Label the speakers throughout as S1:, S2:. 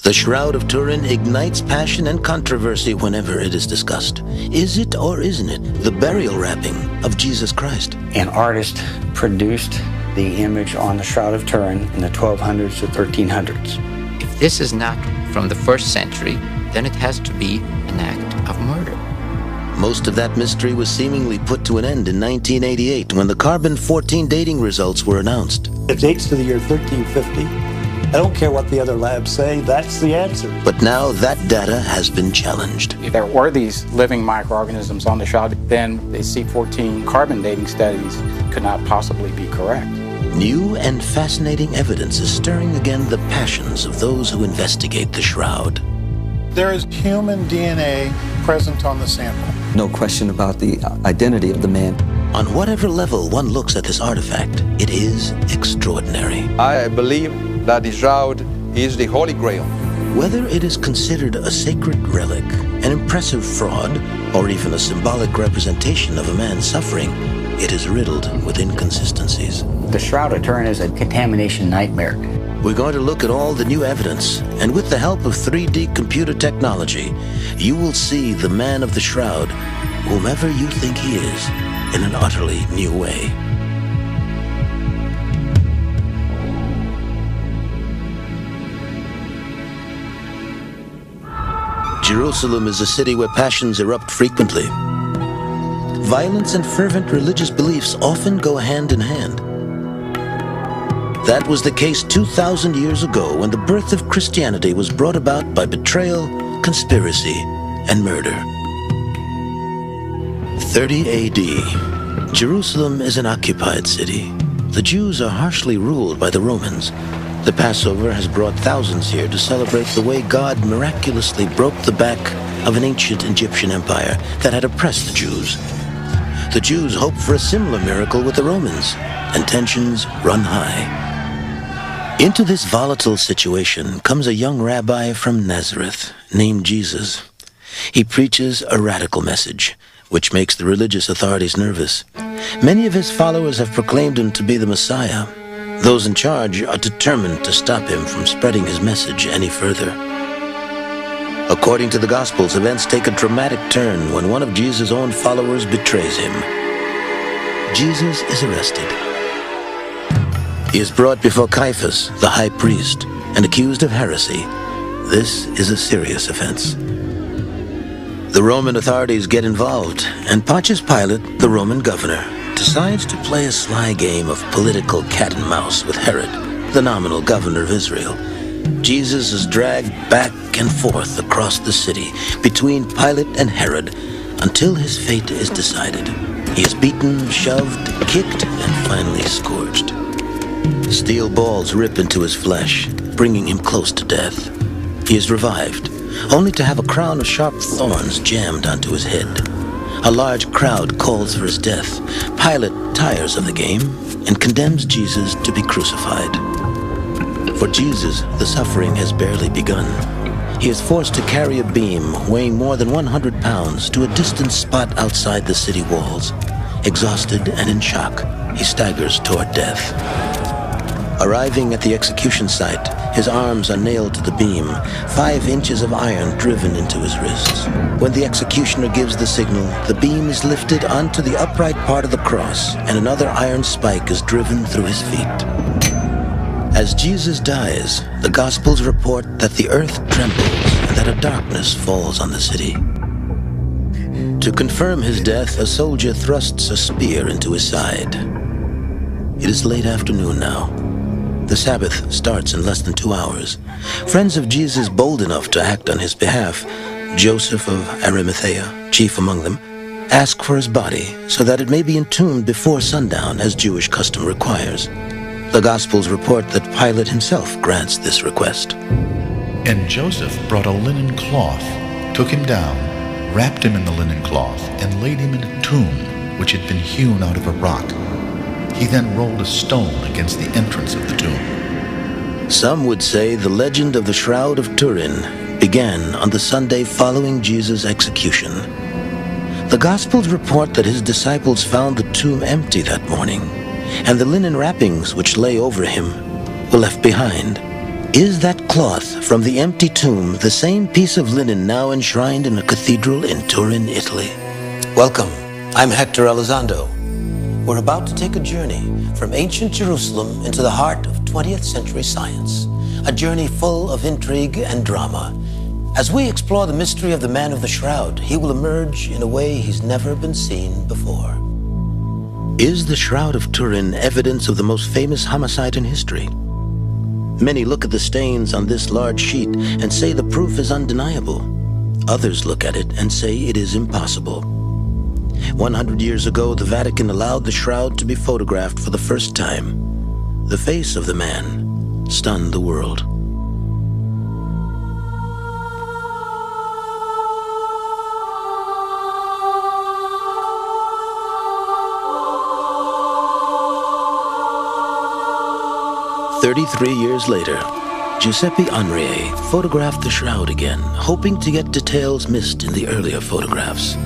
S1: The Shroud of Turin ignites passion and controversy whenever it is discussed. Is it or isn't it the burial wrapping of Jesus Christ?
S2: An artist produced the image on the Shroud of Turin in the 1200s to 1300s.
S3: If this is not from the 1st century, then it has to be an act of murder.
S1: Most of that mystery was seemingly put to an end in 1988 when the carbon-14 dating results were announced.
S4: It dates to the year 1350. I don't care what the other labs say, that's the answer.
S1: But now that data has been challenged.
S5: If there were these living microorganisms on the shroud, then the C14 carbon dating studies could not possibly be correct.
S1: New and fascinating evidence is stirring again the passions of those who investigate the shroud.
S6: There is human DNA present on the sample.
S7: No question about the identity of the man.
S1: On whatever level one looks at this artifact, it is extraordinary.
S8: I believe that the shroud is the Holy Grail.
S1: Whether it is considered a sacred relic, an impressive fraud, or even a symbolic representation of a man's suffering, it is riddled with inconsistencies.
S2: The Shroud of Turin is a contamination nightmare.
S1: We're going to look at all the new evidence, and with the help of 3D computer technology, you will see the man of the shroud, whomever you think he is, in an utterly new way. Jerusalem is a city where passions erupt frequently. Violence and fervent religious beliefs often go hand in hand. That was the case 2,000 years ago when the birth of Christianity was brought about by betrayal, conspiracy, and murder. 30 AD. Jerusalem is an occupied city. The Jews are harshly ruled by the Romans. The Passover has brought thousands here to celebrate the way God miraculously broke the back of an ancient Egyptian empire that had oppressed the Jews. The Jews hope for a similar miracle with the Romans, and tensions run high. Into this volatile situation comes a young rabbi from Nazareth named Jesus. He preaches a radical message, which makes the religious authorities nervous. Many of his followers have proclaimed him to be the Messiah. Those in charge are determined to stop him from spreading his message any further. According to the Gospels, events take a dramatic turn when one of Jesus' own followers betrays him. Jesus is arrested. He is brought before Caiaphas, the high priest, and accused of heresy. This is a serious offense. The Roman authorities get involved, and Pontius Pilate, the Roman governor, decides to play a sly game of political cat and mouse with Herod, the nominal governor of Israel. Jesus is dragged back and forth across the city between Pilate and Herod until his fate is decided. He is beaten, shoved, kicked, and finally scourged. Steel balls rip into his flesh, bringing him close to death. He is revived, only to have a crown of sharp thorns jammed onto his head. A large crowd calls for his death. Pilate tires of the game and condemns Jesus to be crucified. For Jesus, the suffering has barely begun. He is forced to carry a beam weighing more than 100 pounds to a distant spot outside the city walls. Exhausted and in shock, he staggers toward death. Arriving at the execution site, his arms are nailed to the beam, 5 inches of iron driven into his wrists. When the executioner gives the signal, the beam is lifted onto the upright part of the cross, and another iron spike is driven through his feet. As Jesus dies, the Gospels report that the earth trembles and that a darkness falls on the city. To confirm his death, a soldier thrusts a spear into his side. It is late afternoon now. The Sabbath starts in less than 2 hours. Friends of Jesus bold enough to act on his behalf, Joseph of Arimathea, chief among them, ask for his body so that it may be entombed before sundown as Jewish custom requires. The Gospels report that Pilate himself grants this request.
S9: And Joseph brought a linen cloth, took him down, wrapped him in the linen cloth, and laid him in a tomb which had been hewn out of a rock. He then rolled a stone against the entrance of the tomb.
S1: Some would say the legend of the Shroud of Turin began on the Sunday following Jesus' execution. The Gospels report that his disciples found the tomb empty that morning, and the linen wrappings which lay over him were left behind. Is that cloth from the empty tomb the same piece of linen now enshrined in a cathedral in Turin, Italy? Welcome. I'm Hector Elizondo. We're about to take a journey from ancient Jerusalem into the heart of 20th century science. A journey full of intrigue and drama. As we explore the mystery of the man of the shroud, he will emerge in a way he's never been seen before. Is the Shroud of Turin evidence of the most famous homicide in history? Many look at the stains on this large sheet and say the proof is undeniable. Others look at it and say it is impossible. 100 years ago, the Vatican allowed the shroud to be photographed for the first time. The face of the man stunned the world. "33 years later, Giuseppe Enriet photographed the shroud again, hoping to get details missed in the earlier photographs.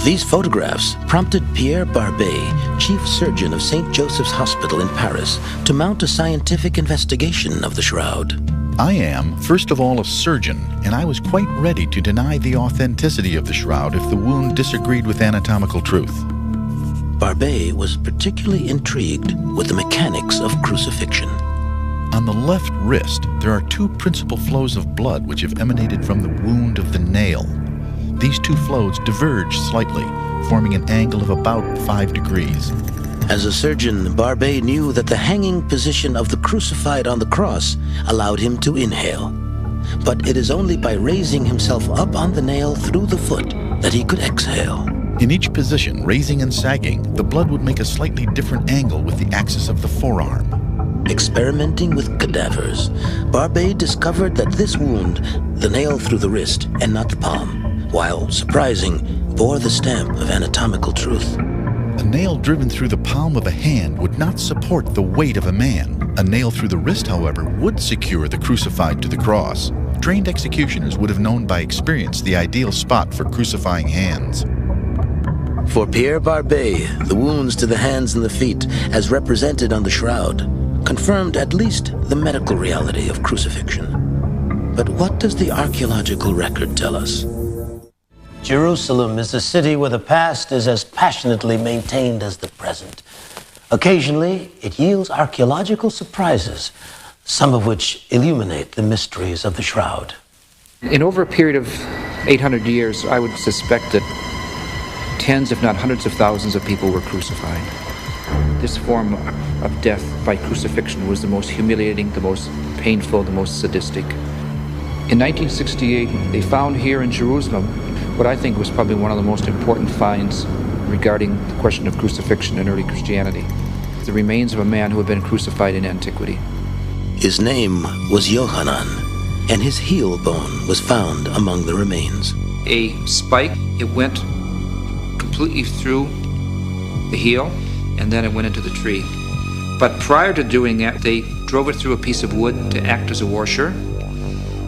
S1: These photographs prompted Pierre Barbet, chief surgeon of St. Joseph's Hospital in Paris, to mount a scientific investigation of the shroud.
S9: I am, first of all, a surgeon, and I was quite ready to deny the authenticity of the shroud if the wound disagreed with anatomical truth.
S1: Barbet was particularly intrigued with the mechanics of crucifixion.
S9: On the left wrist, there are two principal flows of blood which have emanated from the wound of the nail. These two flows diverge slightly, forming an angle of about 5 degrees.
S1: As a surgeon, Barbet knew that the hanging position of the crucified on the cross allowed him to inhale. But it is only by raising himself up on the nail through the foot that he could exhale.
S9: In each position, raising and sagging, the blood would make a slightly different angle with the axis of the forearm.
S1: Experimenting with cadavers, Barbet discovered that this wound, the nail through the wrist and not the palm, while surprising, bore the stamp of anatomical truth.
S9: A nail driven through the palm of a hand would not support the weight of a man. A nail through the wrist, however, would secure the crucified to the cross. Trained executioners would have known by experience the ideal spot for crucifying hands.
S1: For Pierre Barbet, the wounds to the hands and the feet, as represented on the shroud, confirmed at least the medical reality of crucifixion. But what does the archaeological record tell us? Jerusalem is a city where the past is as passionately maintained as the present. Occasionally, it yields archaeological surprises, some of which illuminate the mysteries of the shroud.
S10: In over a period of 800 years, I would suspect that tens, if not hundreds of thousands of people were crucified. This form of death by crucifixion was the most humiliating, the most painful, the most sadistic. In 1968, they found here in Jerusalem what I think was probably one of the most important finds regarding the question of crucifixion in early Christianity. The remains of a man who had been crucified in antiquity.
S1: His name was Yohanan, and his heel bone was found among the remains.
S10: A spike, it went completely through the heel, and then it went into the tree. But prior to doing that, they drove it through a piece of wood to act as a washer.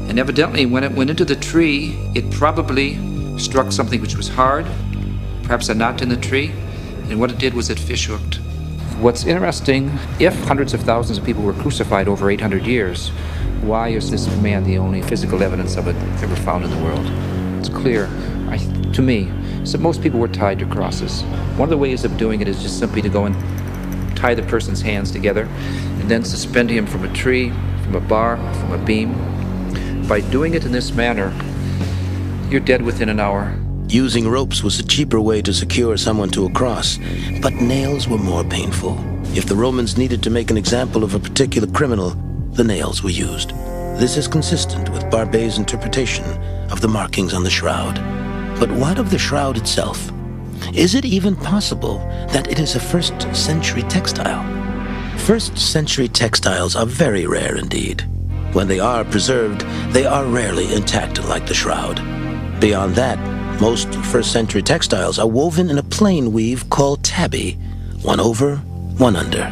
S10: And evidently, when it went into the tree, it probably struck something which was hard, perhaps a knot in the tree, and what it did was it fish hooked. What's interesting, if hundreds of thousands of people were crucified over 800 years, why is this man the only physical evidence of it ever found in the world? It's clear, to me, so most people were tied to crosses. One of the ways of doing it is just simply to go and tie the person's hands together and then suspend him from a tree, from a bar, from a beam. By doing it in this manner, you're dead within an hour.
S1: Using ropes was a cheaper way to secure someone to a cross, but nails were more painful. If the Romans needed to make an example of a particular criminal, the nails were used. This is consistent with Barbet's interpretation of the markings on the shroud. But what of the shroud itself? Is it even possible that it is a first-century textile? First-century textiles are very rare indeed. When they are preserved, they are rarely intact like the shroud. Beyond that, most first-century textiles are woven in a plain weave called tabby, one over one under.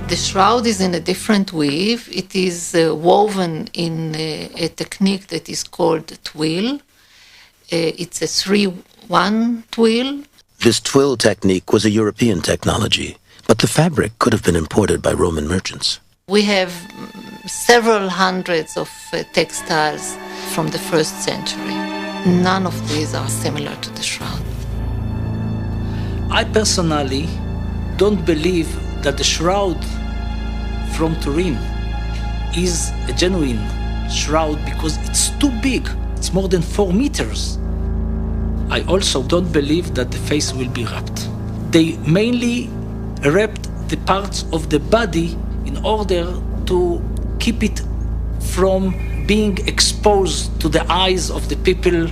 S11: The shroud is in a different weave. It is woven in a technique that is called twill. It's a 3-1 twill.
S1: This twill technique was a European technology, but the fabric could have been imported by Roman merchants.
S11: We have several hundreds of textiles from the 1st century. None of these are similar to the shroud.
S12: I personally don't believe that the shroud from Turin is a genuine shroud because it's too big. It's more than 4 meters. I also don't believe that the face will be wrapped. They mainly wrapped the parts of the body in order to keep it from being exposed to the eyes of the people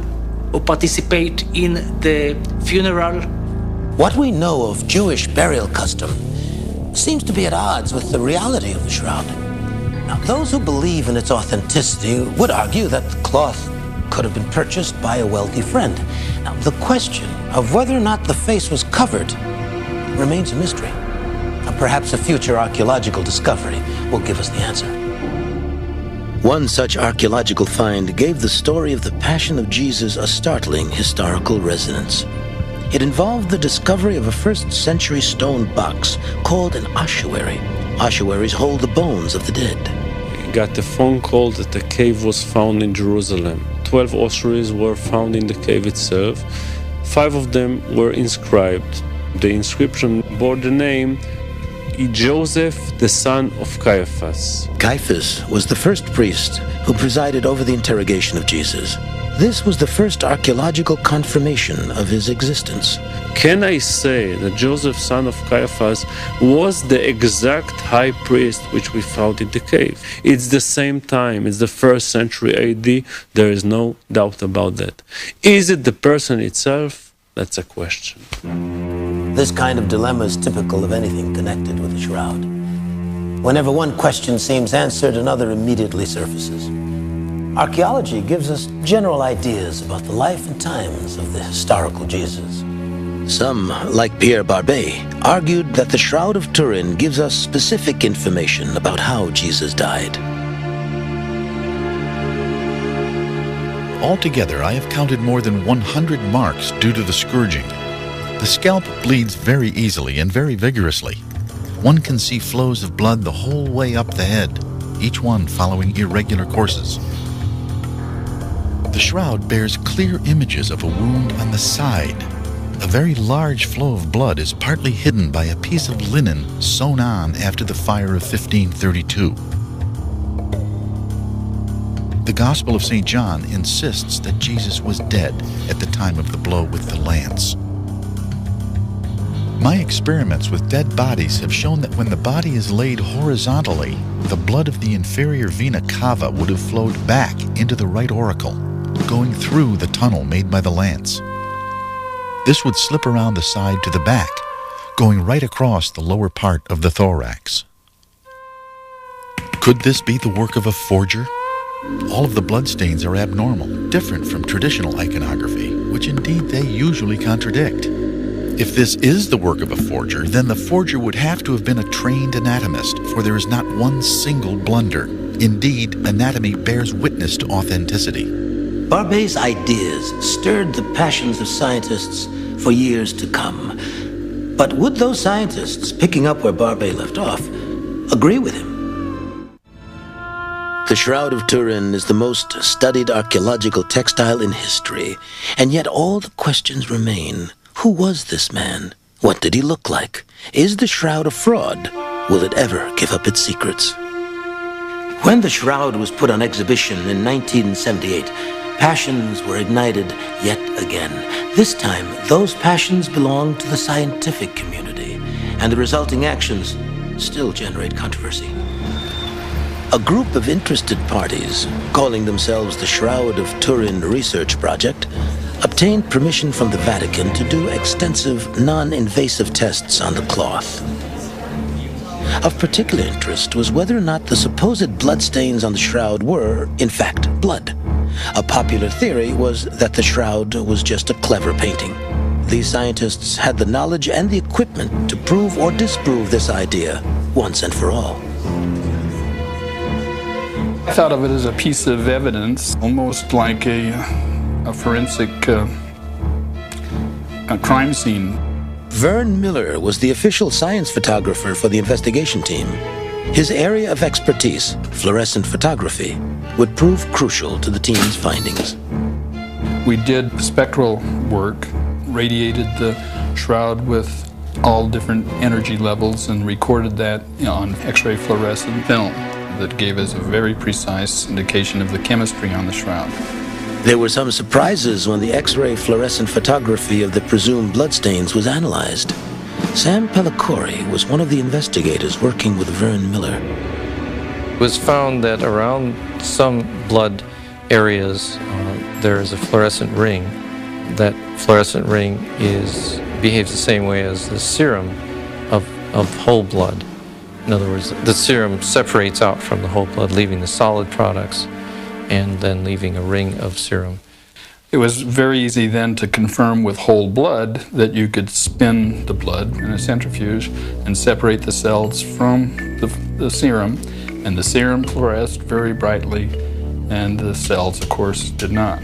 S12: who participate in the funeral.
S1: What we know of Jewish burial custom seems to be at odds with the reality of the shroud. Now, those who believe in its authenticity would argue that the cloth could have been purchased by a wealthy friend. Now, the question of whether or not the face was covered remains a mystery. Now, perhaps a future archaeological discovery will give us the answer. One such archaeological find gave the story of the Passion of Jesus a startling historical resonance. It involved the discovery of a 1st century stone box called an ossuary. Ossuaries hold the bones of the dead.
S13: We got a phone call that a cave was found in Jerusalem. 12 ossuaries were found in the cave itself. 5 of them were inscribed. The inscription bore the name Joseph, the son of Caiaphas.
S1: Caiaphas was the first priest who presided over the interrogation of Jesus. This was the first archaeological confirmation of his existence.
S13: Can I say that Joseph, son of Caiaphas, was the exact high priest which we found in the cave? It's the same time, it's the 1st century AD, there is no doubt about that. Is it the person itself? That's a question.
S1: This kind of dilemma is typical of anything connected with the shroud. Whenever one question seems answered, another immediately surfaces. Archaeology gives us general ideas about the life and times of the historical Jesus. Some, like Pierre Barbet, argued that the Shroud of Turin gives us specific information about how Jesus died.
S9: Altogether, I have counted more than 100 marks due to the scourging. The scalp bleeds very easily and very vigorously. One can see flows of blood the whole way up the head, each one following irregular courses. The shroud bears clear images of a wound on the side. A very large flow of blood is partly hidden by a piece of linen sewn on after the fire of 1532. The Gospel of St. John insists that Jesus was dead at the time of the blow with the lance. My experiments with dead bodies have shown that when the body is laid horizontally, the blood of the inferior vena cava would have flowed back into the right auricle, going through the tunnel made by the lance. This would slip around the side to the back, going right across the lower part of the thorax. Could this be the work of a forger? All of the bloodstains are abnormal, different from traditional iconography, which indeed they usually contradict. If this is the work of a forger, then the forger would have to have been a trained anatomist, for there is not one single blunder. Indeed, anatomy bears witness to authenticity.
S1: Barbet's ideas stirred the passions of scientists for years to come. But would those scientists, picking up where Barbet left off, agree with him? The Shroud of Turin is the most studied archaeological textile in history, and yet all the questions remain. Who was this man? What did he look like? Is the shroud a fraud? Will it ever give up its secrets? When the shroud was put on exhibition in 1978, passions were ignited yet again. This time, those passions belong to the scientific community, and the resulting actions still generate controversy. A group of interested parties, calling themselves the Shroud of Turin Research Project, obtained permission from the Vatican to do extensive, non-invasive tests on the cloth. Of particular interest was whether or not the supposed bloodstains on the shroud were, in fact, blood. A popular theory was that the shroud was just a clever painting. These scientists had the knowledge and the equipment to prove or disprove this idea once and for all.
S14: I thought of it as a piece of evidence, almost like a forensic a crime scene.
S1: Vern Miller was the official science photographer for the investigation team. His area of expertise, fluorescent photography, would prove crucial to the team's findings.
S14: We did spectral work, radiated the shroud with all different energy levels and recorded that on X-ray fluorescent film that gave us a very precise indication of the chemistry on the shroud.
S1: There were some surprises when the X-ray fluorescent photography of the presumed bloodstains was analyzed. Sam Pellicore was one of the investigators working with Vern Miller.
S15: It was found that around some blood areas there is a fluorescent ring. That fluorescent ring behaves the same way as the serum of whole blood. In other words, the serum separates out from the whole blood, leaving the solid products and then leaving a ring of serum.
S14: It was very easy then to confirm with whole blood that you could spin the blood in a centrifuge and separate the cells from the serum, and the serum fluoresced very brightly, and the cells, of course, did not.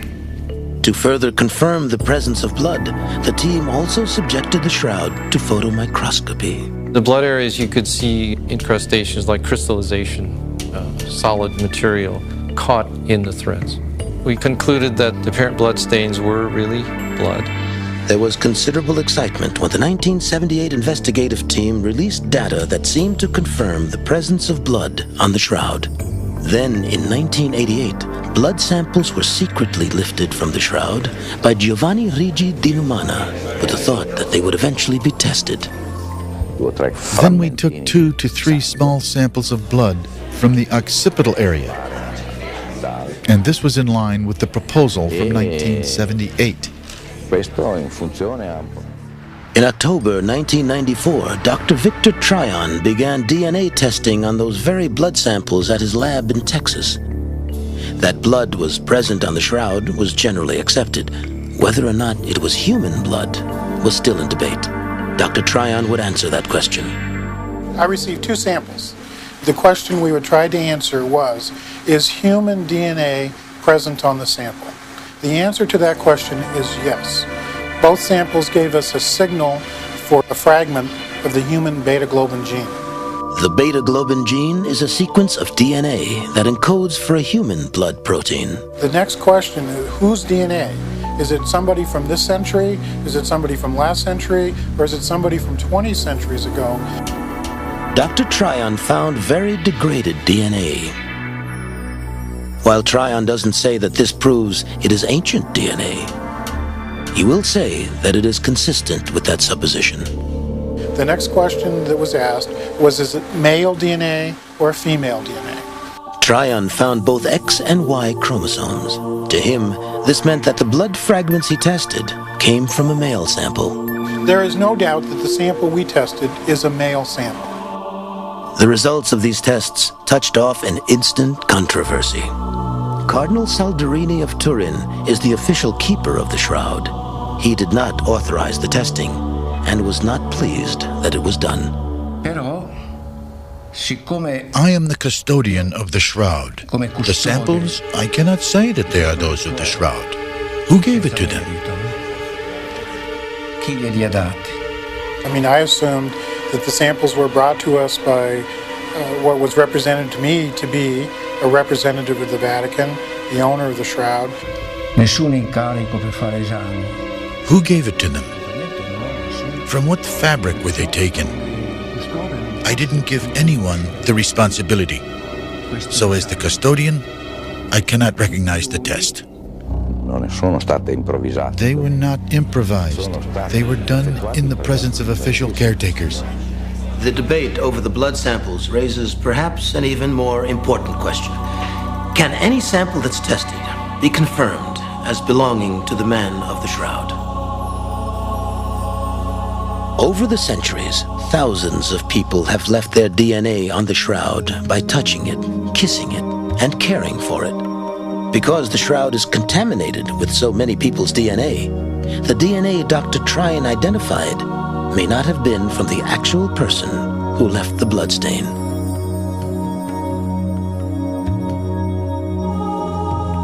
S1: To further confirm the presence of blood, the team also subjected the shroud to photomicroscopy.
S15: The blood areas you could see incrustations like crystallization, solid material caught in the threads. We concluded that the apparent blood stains were really blood.
S1: There was considerable excitement when the 1978 investigative team released data that seemed to confirm the presence of blood on the shroud. Then, in 1988, blood samples were secretly lifted from the shroud by Giovanni Rigi di Numana with the thought that they would eventually be tested.
S9: Then we took 2 to 3 small samples of blood from the occipital area. And this was in line with the proposal from 1978.
S1: In October 1994, Dr. Victor Tryon began DNA testing on those very blood samples at his lab in Texas. That blood was present on the shroud was generally accepted. Whether or not it was human blood was still in debate. Dr. Tryon would answer that question.
S6: I received 2 samples. The question we would try to answer was, is human DNA present on the sample? The answer to that question is yes. Both samples gave us a signal for a fragment of the human beta-globin gene.
S1: The beta-globin gene is a sequence of DNA that encodes for a human blood protein.
S6: The next question is, whose DNA? Is it somebody from this century? Is it somebody from last century? Or is it somebody from 20 centuries ago?
S1: Dr. Tryon found very degraded DNA. While Tryon doesn't say that this proves it is ancient DNA, he will say that it is consistent with that supposition.
S6: The next question that was asked was, is it male DNA or female DNA?
S1: Tryon found both X and Y chromosomes. To him, this meant that the blood fragments he tested came from a male sample.
S6: There is no doubt that the sample we tested is a male sample.
S1: The results of these tests touched off an instant controversy. Cardinal Salderini of Turin is the official keeper of the shroud. He did not authorize the testing and was not pleased that it was done.
S9: I am the custodian of the shroud. The samples, I cannot say that they are those of the shroud. Who gave it to them?
S6: I mean, I assumed that the samples were brought to us by what was represented to me to be a representative of the Vatican, the owner of the shroud.
S9: Who gave it to them? From what fabric were they taken? I didn't give anyone the responsibility. So as the custodian, I cannot recognize the test. They were not improvised. They were done in the presence of official caretakers.
S1: The debate over the blood samples raises perhaps an even more important question. Can any sample that's tested be confirmed as belonging to the man of the shroud? Over the centuries, thousands of people have left their DNA on the shroud by touching it, kissing it, and caring for it. Because the shroud is contaminated with so many people's DNA, the DNA Dr. Trine identified may not have been from the actual person who left the bloodstain.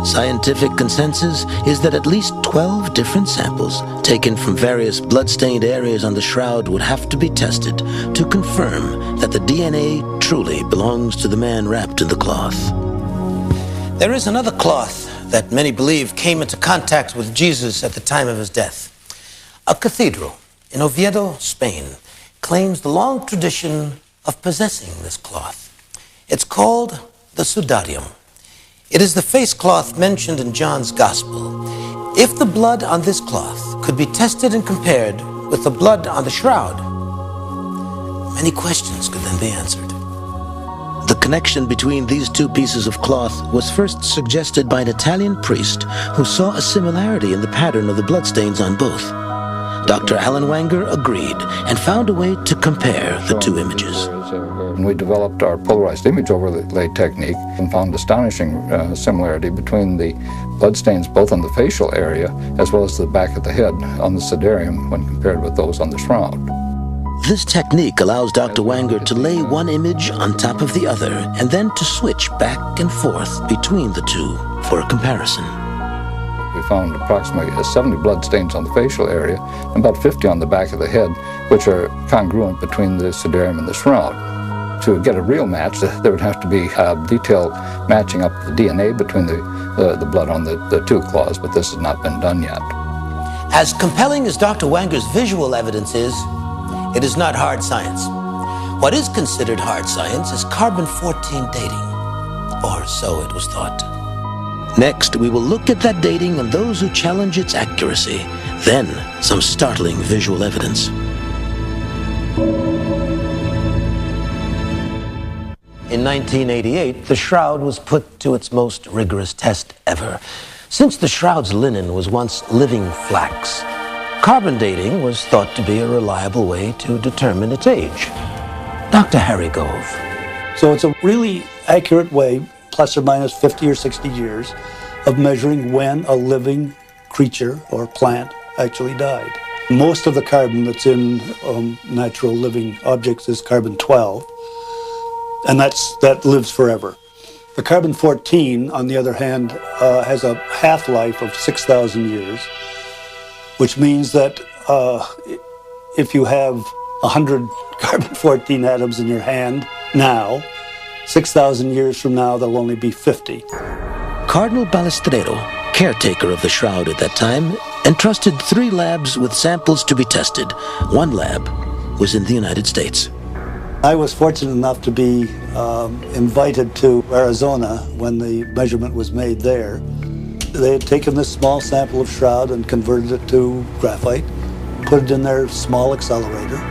S1: Scientific consensus is that at least 12 different samples taken from various blood-stained areas on the shroud would have to be tested to confirm that the DNA truly belongs to the man wrapped in the cloth.
S16: There is another cloth that many believe came into contact with Jesus at the time of his death. A cathedral in Oviedo, Spain, claims the long tradition of possessing this cloth. It's called the sudarium. It is the face cloth mentioned in John's Gospel. If the blood on this cloth could be tested and compared with the blood on the shroud, many questions could then be answered.
S1: The connection between these two pieces of cloth was first suggested by an Italian priest who saw a similarity in the pattern of the bloodstains on both. Dr. Alan Wanger agreed and found a way to compare the two images.
S17: We developed our polarized image overlay technique and found astonishing similarity between the bloodstains both on the facial area as well as the back of the head on the sudarium when compared with those on the shroud.
S1: This technique allows Dr. Wanger to lay one image on top of the other and then to switch back and forth between the two for a comparison.
S17: We found approximately 70 blood stains on the facial area and about 50 on the back of the head, which are congruent between the sudarium and the shroud. To get a real match, there would have to be detailed matching up the DNA between the blood on the two claws, but this has not been done yet.
S16: As compelling as Dr. Wanger's visual evidence is, it is not hard science. What is considered hard science is carbon-14 dating, or so it was thought.
S1: Next, we will look at that dating and those who challenge its accuracy. Then, some startling visual evidence.
S16: In 1988, the shroud was put to its most rigorous test ever. Since the shroud's linen was once living flax, carbon dating was thought to be a reliable way to determine its age. Dr. Harry Gove.
S4: So it's a really accurate way, plus or minus 50 or 60 years, of measuring when a living creature or plant actually died. Most of the carbon that's in natural living objects is carbon-12, and that lives forever. The carbon-14, on the other hand, has a half-life of 6,000 years, which means that if you have 100 carbon-14 atoms in your hand now, 6,000 years from now, there'll only be 50.
S1: Cardinal Balestrero, caretaker of the shroud at that time, entrusted 3 labs with samples to be tested. One lab was in the United States.
S4: I was fortunate enough to be invited to Arizona when the measurement was made there. They had taken this small sample of shroud and converted it to graphite, put it in their small accelerator,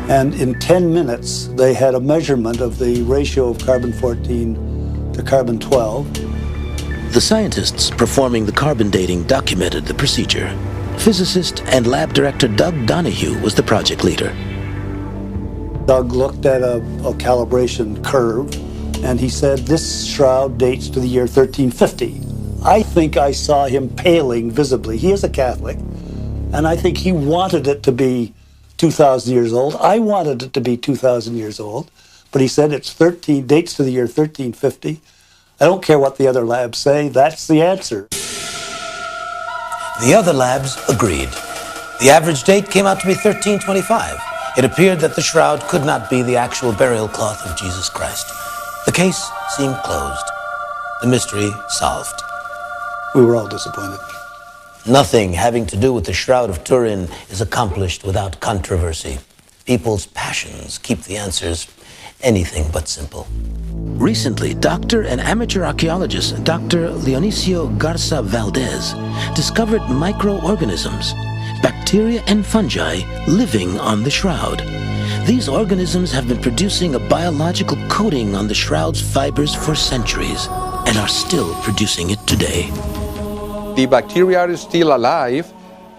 S4: and in 10 minutes they had a measurement of the ratio of carbon-14 to carbon-12.
S1: The scientists performing the carbon dating documented the procedure. Physicist and lab director Doug Donahue was the project leader.
S4: Doug looked at a calibration curve and he said, this shroud dates to the year 1350. I think I saw him paling visibly. He is a Catholic, and I think he wanted it to be 2,000 years old. I wanted it to be 2,000 years old, but he said it's dates to the year 1350. I don't care what the other labs say, that's the answer.
S16: The other labs agreed. The average date came out to be 1325. It appeared that the shroud could not be the actual burial cloth of Jesus Christ. The case seemed closed. The mystery solved.
S4: We were all disappointed.
S16: Nothing having to do with the Shroud of Turin is accomplished without controversy. People's passions keep the answers anything but simple.
S1: Recently, doctor and amateur archaeologist Dr. Leonicio Garza Valdez discovered microorganisms, bacteria and fungi living on the shroud. These organisms have been producing a biological coating on the shroud's fibers for centuries and are still producing it today.
S8: The bacteria are still alive.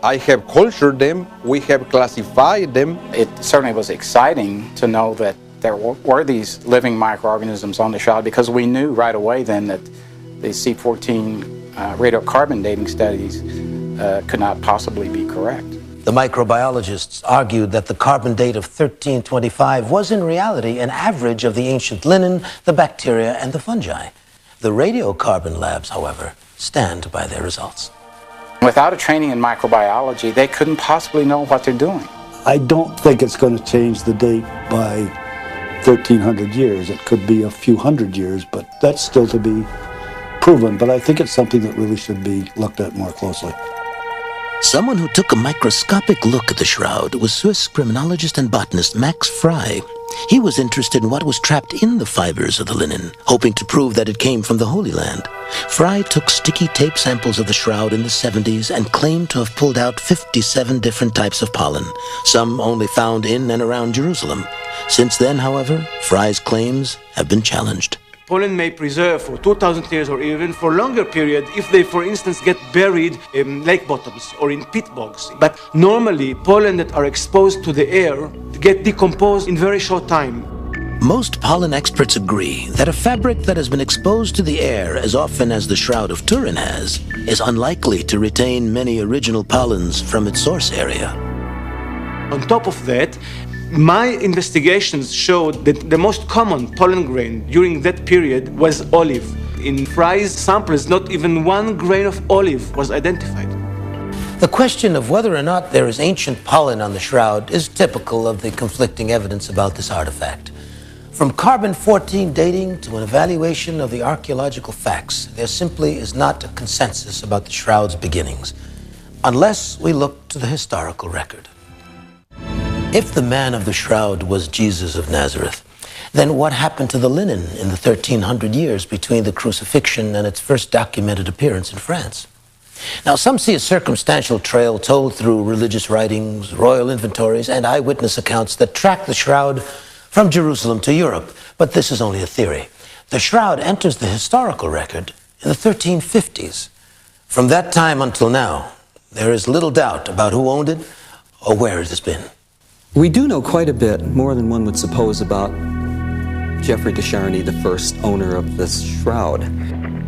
S8: I have cultured them. We have classified them.
S5: It certainly was exciting to know that there were these living microorganisms on the shroud, because we knew right away then that the C14 radiocarbon dating studies could not possibly be correct.
S16: The microbiologists argued that the carbon date of 1325 was in reality an average of the ancient linen, the bacteria, and the fungi. The radiocarbon labs, however, stand by their results.
S5: Without a training in microbiology, they couldn't possibly know what they're doing.
S4: I don't think it's going to change the date by 1,300 years. It could be a few hundred years, but that's still to be proven. But I think it's something that really should be looked at more closely.
S1: Someone who took a microscopic look at the shroud was Swiss criminologist and botanist Max Frey. He was interested in what was trapped in the fibers of the linen, hoping to prove that it came from the Holy Land. Frey took sticky tape samples of the shroud in the 70s and claimed to have pulled out 57 different types of pollen, some only found in and around Jerusalem. Since then, however, Frey's claims have been challenged.
S18: Pollen may preserve for 2,000 years or even for longer period if they, for instance, get buried in lake bottoms or in pit bogs. But normally, pollen that are exposed to the air get decomposed in very short time.
S1: Most pollen experts agree that a fabric that has been exposed to the air as often as the Shroud of Turin has is unlikely to retain many original pollens from its source area.
S18: On top of that, my investigations showed that the most common pollen grain during that period was olive. In Frey's samples, not even one grain of olive was identified.
S16: The question of whether or not there is ancient pollen on the shroud is typical of the conflicting evidence about this artifact. From carbon-14 dating to an evaluation of the archaeological facts, there simply is not a consensus about the shroud's beginnings, unless we look to the historical record. If the man of the shroud was Jesus of Nazareth, then what happened to the linen in the 1300 years between the crucifixion and its first documented appearance in France? Now, some see a circumstantial trail told through religious writings, royal inventories, and eyewitness accounts that track the shroud from Jerusalem to Europe, but this is only a theory. The shroud enters the historical record in the 1350s. From that time until now, there is little doubt about who owned it or where it has been.
S7: We do know quite a bit, more than one would suppose, about Geoffrey de Charny, the first owner of this shroud.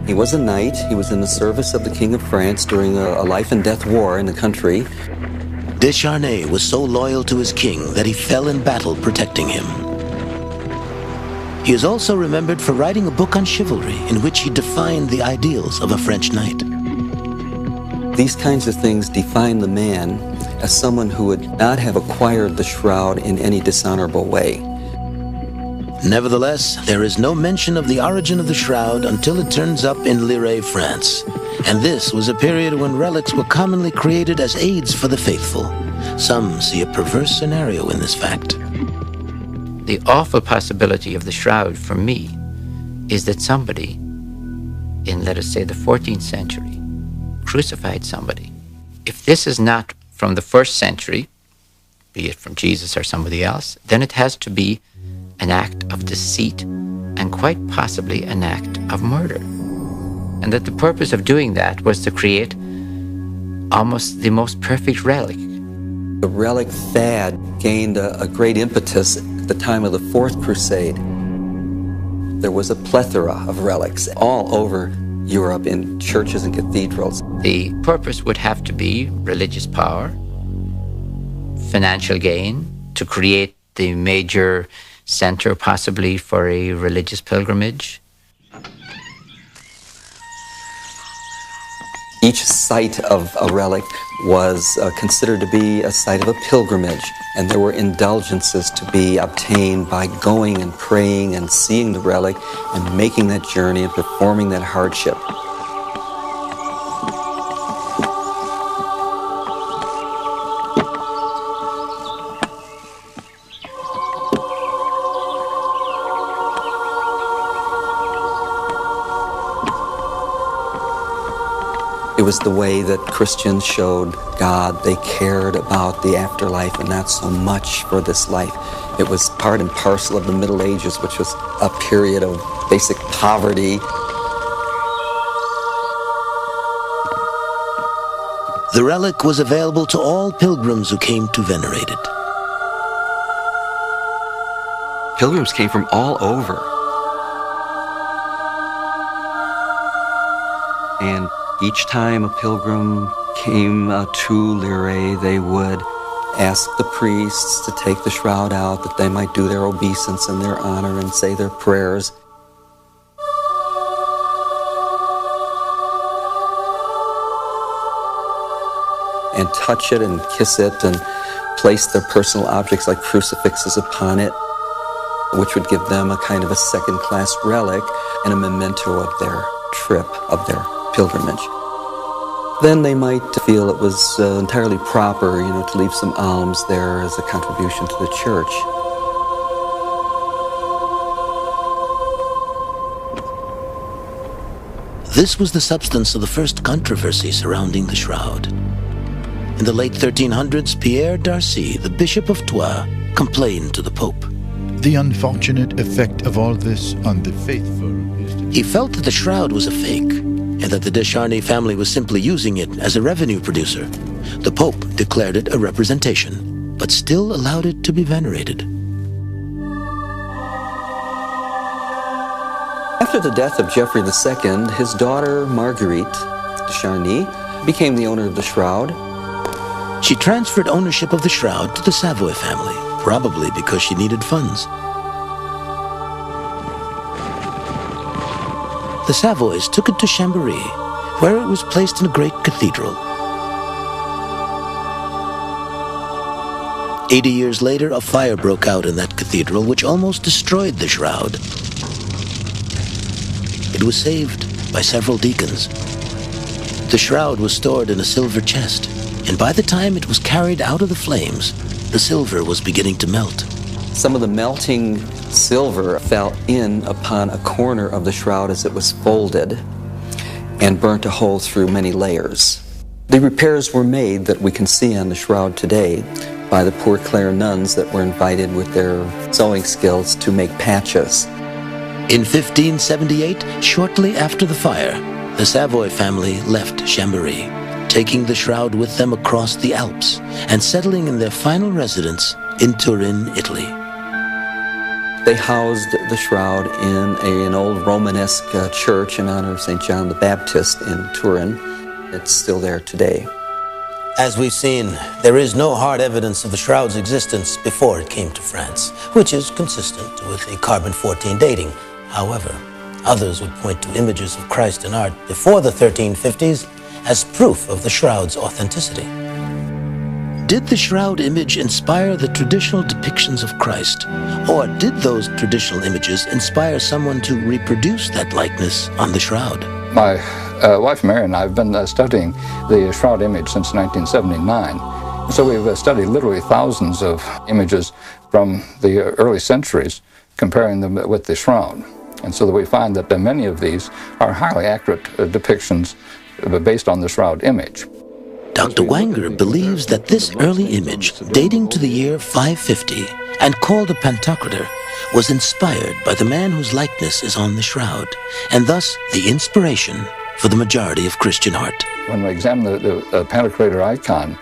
S7: He was a knight. He was in the service of the King of France during a life and death war in the country.
S1: De Charny was so loyal to his king that he fell in battle protecting him. He is also remembered for writing a book on chivalry in which he defined the ideals of a French knight.
S7: These kinds of things define the man as someone who would not have acquired the shroud in any dishonorable way.
S1: Nevertheless, there is no mention of the origin of the shroud until it turns up in Lirey, France. And this was a period when relics were commonly created as aids for the faithful. Some see a perverse scenario in this fact.
S3: The awful possibility of the shroud for me is that somebody in, let us say, the 14th century crucified somebody. If this is not from the 1st century, be it from Jesus or somebody else, then it has to be an act of deceit and quite possibly an act of murder. And that the purpose of doing that was to create almost the most perfect relic.
S7: The relic fad gained a great impetus at the time of the Fourth Crusade. There was a plethora of relics all over Europe in churches and cathedrals.
S3: The purpose would have to be religious power, financial gain, to create the major center possibly for a religious pilgrimage.
S7: Each site of a relic was considered to be a site of a pilgrimage, and there were indulgences to be obtained by going and praying and seeing the relic and making that journey and performing that hardship. It was the way that Christians showed God. They cared about the afterlife and not so much for this life. It was part and parcel of the Middle Ages, which was a period of basic poverty.
S1: The relic was available to all pilgrims who came to venerate it.
S7: Pilgrims came from all over. And each time a pilgrim came to Lyrae, they would ask the priests to take the shroud out that they might do their obeisance in their honor and say their prayers. And touch it and kiss it and place their personal objects like crucifixes upon it, which would give them a kind of a second-class relic and a memento of their trip, of their pilgrimage. Then they might feel it was entirely proper, to leave some alms there as a contribution to the church.
S1: This was the substance of the first controversy surrounding the shroud. In the late 1300s, Pierre d'Arcy, the Bishop of Troyes, complained to the Pope.
S9: The unfortunate effect of all this on the faithful is that
S1: he felt that the shroud was a fake, and that the de Charny family was simply using it as a revenue producer. The Pope declared it a representation, but still allowed it to be venerated.
S7: After the death of Geoffrey II, his daughter Marguerite de Charny became the owner of the shroud.
S1: She transferred ownership of the shroud to the Savoy family, probably because she needed funds. The Savoys took it to Chambéry, where it was placed in a great cathedral. 80 years later, a fire broke out in that cathedral, which almost destroyed the shroud. It was saved by several deacons. The shroud was stored in a silver chest, and by the time it was carried out of the flames, the silver was beginning to melt.
S7: Some of the melting silver fell in upon a corner of the shroud as it was folded and burnt a hole through many layers. The repairs were made that we can see on the shroud today by the Poor Clare nuns that were invited with their sewing skills to make patches.
S1: In 1578, shortly after the fire, the Savoy family left Chambéry, taking the shroud with them across the Alps and settling in their final residence in Turin, Italy.
S7: They housed the shroud in an old Romanesque church in honor of St. John the Baptist in Turin. It's still there today.
S16: As we've seen, there is no hard evidence of the shroud's existence before it came to France, which is consistent with the carbon-14 dating. However, others would point to images of Christ in art before the 1350s as proof of the shroud's authenticity.
S1: Did the shroud image inspire the traditional depictions of Christ, or did those traditional images inspire someone to reproduce that likeness on the shroud?
S17: My wife Mary and I have been studying the shroud image since 1979. So we've studied literally thousands of images from the early centuries, comparing them with the shroud. And so that we find that many of these are highly accurate depictions based on the shroud image.
S1: Dr. Wanger believes that this early image, dating to the year 550 and called a Pantocrator, was inspired by the man whose likeness is on the shroud, and thus the inspiration for the majority of Christian art.
S17: When we examined the Pantocrator icon,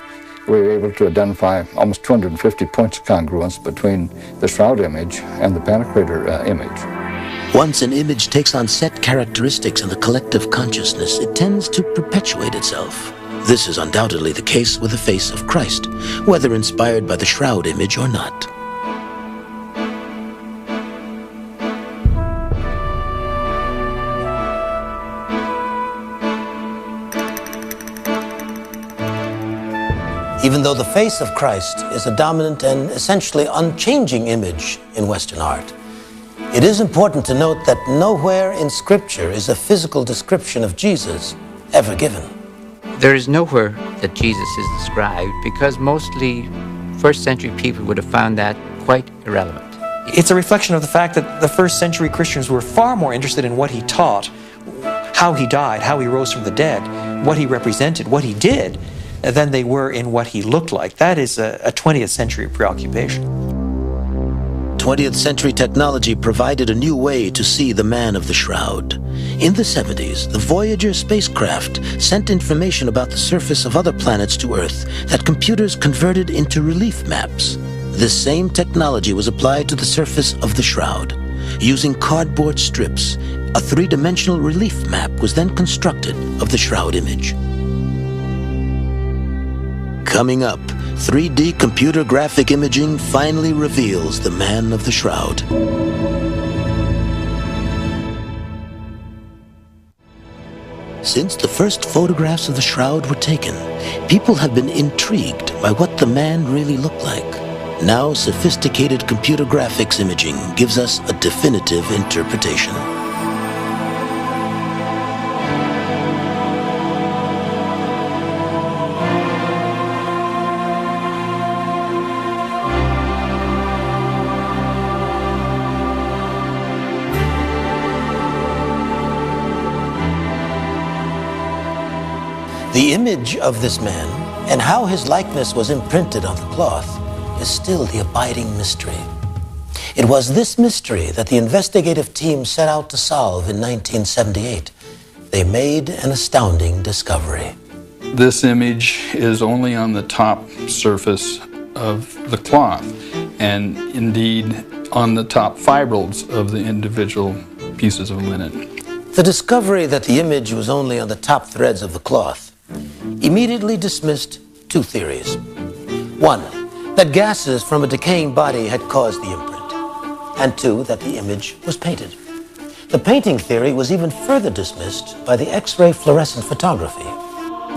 S17: we were able to identify almost 250 points of congruence between the shroud image and the Pantocrator image.
S1: Once an image takes on set characteristics in the collective consciousness, it tends to perpetuate itself. This is undoubtedly the case with the face of Christ, whether inspired by the shroud image or not.
S16: Even though the face of Christ is a dominant and essentially unchanging image in Western art, it is important to note that nowhere in Scripture is a physical description of Jesus ever given.
S3: There is nowhere that Jesus is described because mostly first century people would have found that quite irrelevant.
S19: It's a reflection of the fact that the first century Christians were far more interested in what he taught, how he died, how he rose from the dead, what he represented, what he did, than they were in what he looked like. That is a 20th century preoccupation.
S1: 20th century technology provided a new way to see the man of the shroud. In the 70s, the Voyager spacecraft sent information about the surface of other planets to Earth that computers converted into relief maps. This same technology was applied to the surface of the shroud. Using cardboard strips, a three-dimensional relief map was then constructed of the shroud image. Coming up, 3D computer graphic imaging finally reveals the man of the shroud. Since the first photographs of the shroud were taken, people have been intrigued by what the man really looked like. Now, sophisticated computer graphics imaging gives us a definitive interpretation. The image of this man and how his likeness was imprinted on the cloth is still the abiding mystery. It was this mystery that the investigative team set out to solve in 1978. They made an astounding discovery.
S14: This image is only on the top surface of the cloth, and indeed on the top fibrils of the individual pieces of linen.
S16: The discovery that the image was only on the top threads of the cloth immediately dismissed two theories. One, that gases from a decaying body had caused the imprint, and two, that the image was painted. The painting theory was even further dismissed by the X-ray fluorescent photography.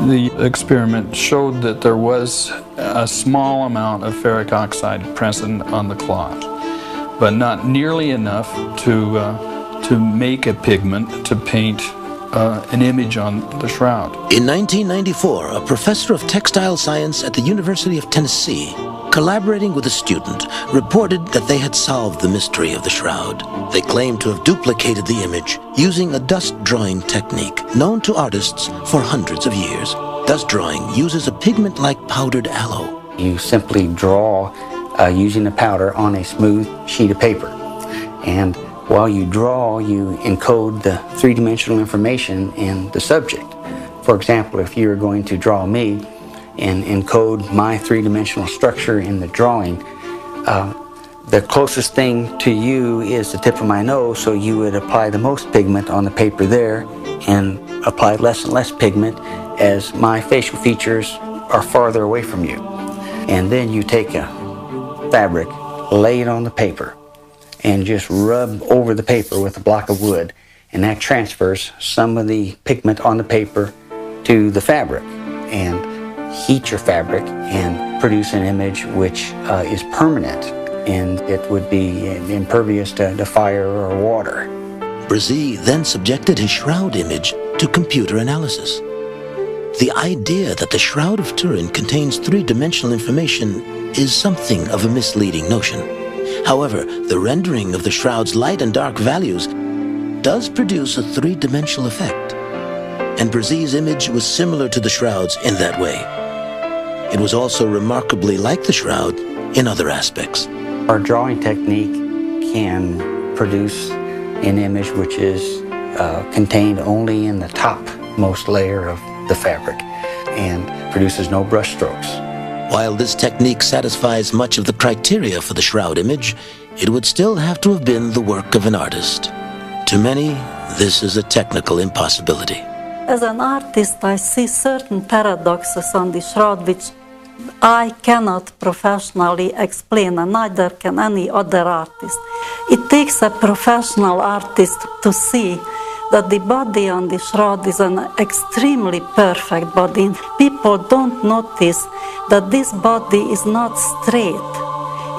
S14: The experiment showed that there was a small amount of ferric oxide present on the cloth, but not nearly enough to make a pigment to paint an image on the shroud.
S1: In 1994, a professor of textile science at the University of Tennessee, collaborating with a student, reported that they had solved the mystery of the shroud. They claimed to have duplicated the image using a dust drawing technique known to artists for hundreds of years. Dust drawing uses a pigment like powdered aloe.
S2: You simply draw using the powder on a smooth sheet of paper. And while you draw, you encode the three-dimensional information in the subject. For example, if you're going to draw me and encode my three-dimensional structure in the drawing, the closest thing to you is the tip of my nose, so you would apply the most pigment on the paper there and apply less and less pigment as my facial features are farther away from you. And then you take a fabric, lay it on the paper, and just rub over the paper with a block of wood, and that transfers some of the pigment on the paper to the fabric, and heat your fabric and produce an image which is permanent, and it would be impervious to fire or water.
S1: Brazee then subjected his shroud image to computer analysis. The idea that the Shroud of Turin contains three-dimensional information is something of a misleading notion. However, the rendering of the shroud's light and dark values does produce a three-dimensional effect, and Brazee's image was similar to the shroud's in that way. It was also remarkably like the shroud in other aspects.
S2: Our drawing technique can produce an image which is contained only in the topmost layer of the fabric and produces no brush strokes.
S1: While this technique satisfies much of the criteria for the shroud image, it would still have to have been the work of an artist. To many, this is a technical impossibility.
S20: As an artist, I see certain paradoxes on the shroud which I cannot professionally explain, and neither can any other artist. It takes a professional artist to see that the body on the shroud is an extremely perfect body. People don't notice that this body is not straight.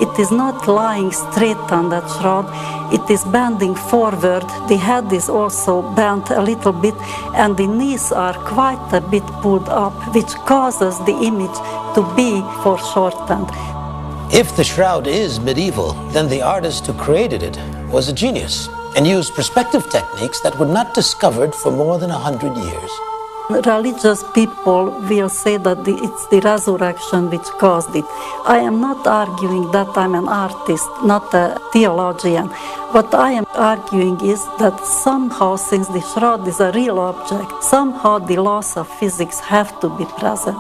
S20: It is not lying straight on that shroud. It is bending forward. The head is also bent a little bit, and the knees are quite a bit pulled up, which causes the image to be foreshortened.
S16: If the shroud is medieval, then the artist who created it was a genius and used perspective techniques that were not discovered for more than 100 years.
S20: Religious people will say that it's the resurrection which caused it. I am not arguing that I'm an artist, not a theologian. What I am arguing is that somehow, since the shroud is a real object, somehow the laws of physics have to be present.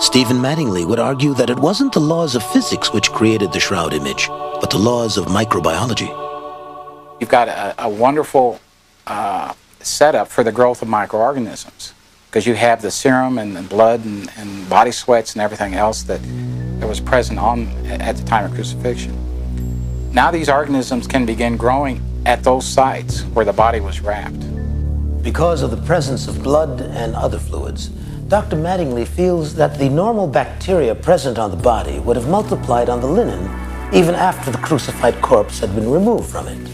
S1: Stephen Mattingly would argue that it wasn't the laws of physics which created the shroud image, but the laws of microbiology.
S5: You've got a wonderful setup for the growth of microorganisms. because you have the serum and blood and body sweats and everything else that was present at the time of crucifixion. Now these organisms can begin growing at those sites where the body was wrapped.
S16: Because of the presence of blood and other fluids, Dr. Mattingly feels that the normal bacteria present on the body would have multiplied on the linen even after the crucified corpse had been removed from it.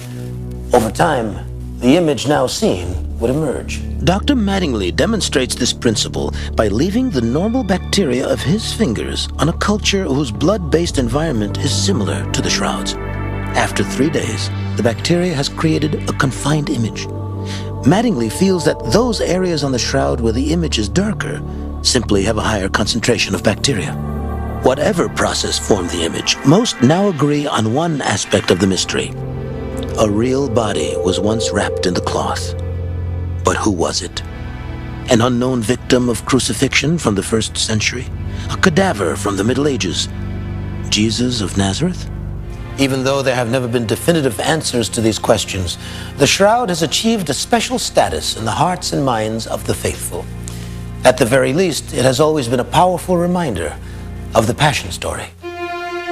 S16: Over time, the image now seen would emerge. Dr. Mattingly demonstrates this principle by leaving the normal bacteria of his fingers on a culture whose blood-based environment is similar to the shrouds. After 3 days, the bacteria has created a confined image. Mattingly feels that those areas on the shroud where the image is darker simply have a higher concentration of bacteria. Whatever process formed the image, most now agree on one aspect of the mystery. A real body was once wrapped in the cloth. But who was it? An unknown victim of crucifixion from the 1st century? A cadaver from the Middle Ages? Jesus of Nazareth? Even though there have never been definitive answers to these questions, the shroud has achieved a special status in the hearts and minds of the faithful. At the very least, it has always been a powerful reminder of the Passion story.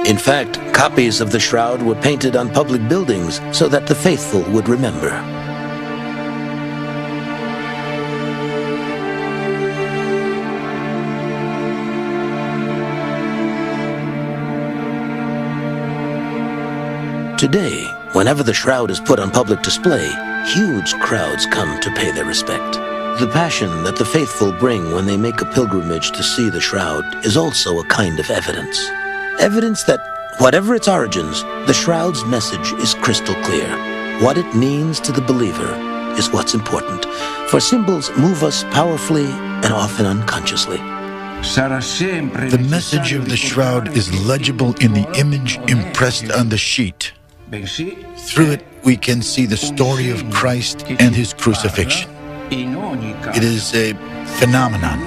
S16: In fact, copies of the shroud were painted on public buildings so that the faithful would remember. Today, whenever the shroud is put on public display, huge crowds come to pay their respect. The passion that the faithful bring when they make a pilgrimage to see the shroud is also a kind of evidence. Evidence that, whatever its origins, the shroud's message is crystal clear. What it means to the believer is what's important, for symbols move us powerfully and often unconsciously.
S9: The message of the shroud is legible in the image impressed on the sheet. Through it, we can see the story of Christ and his crucifixion. It is a phenomenon,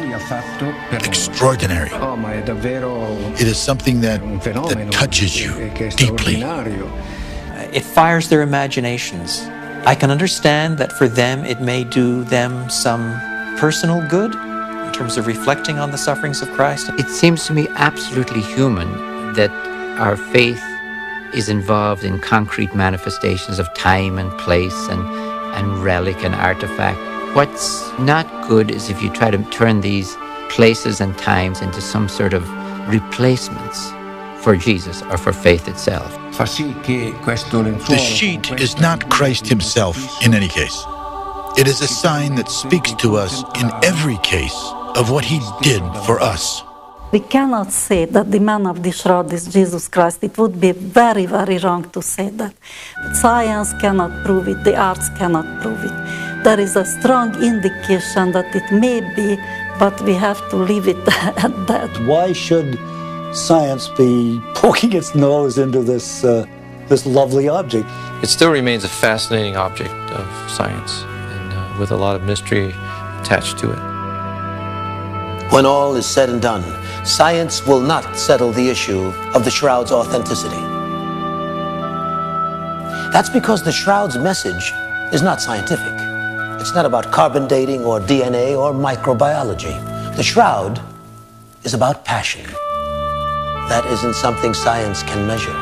S9: extraordinary. It is something that touches you deeply.
S19: It fires their imaginations. I can understand that for them it may do them some personal good in terms of reflecting on the sufferings of Christ.
S3: It seems to me absolutely human that our faith is involved in concrete manifestations of time and place and relic and artifact. What's not good is if you try to turn these places and times into some sort of replacements for Jesus or for faith itself.
S9: The sheet is not Christ himself in any case. It is a sign that speaks to us in every case of what he did for us.
S20: We cannot say that the man of the shroud is Jesus Christ. It would be very, very wrong to say that. But science cannot prove it, the arts cannot prove it. There is a strong indication that it may be, but we have to leave it at that.
S4: Why should science be poking its nose into this lovely object?
S15: It still remains a fascinating object of science, and with a lot of mystery attached to it.
S16: When all is said and done, science will not settle the issue of the shroud's authenticity. That's because the shroud's message is not scientific. It's not about carbon dating or DNA or microbiology. The shroud is about passion. That isn't something science can measure.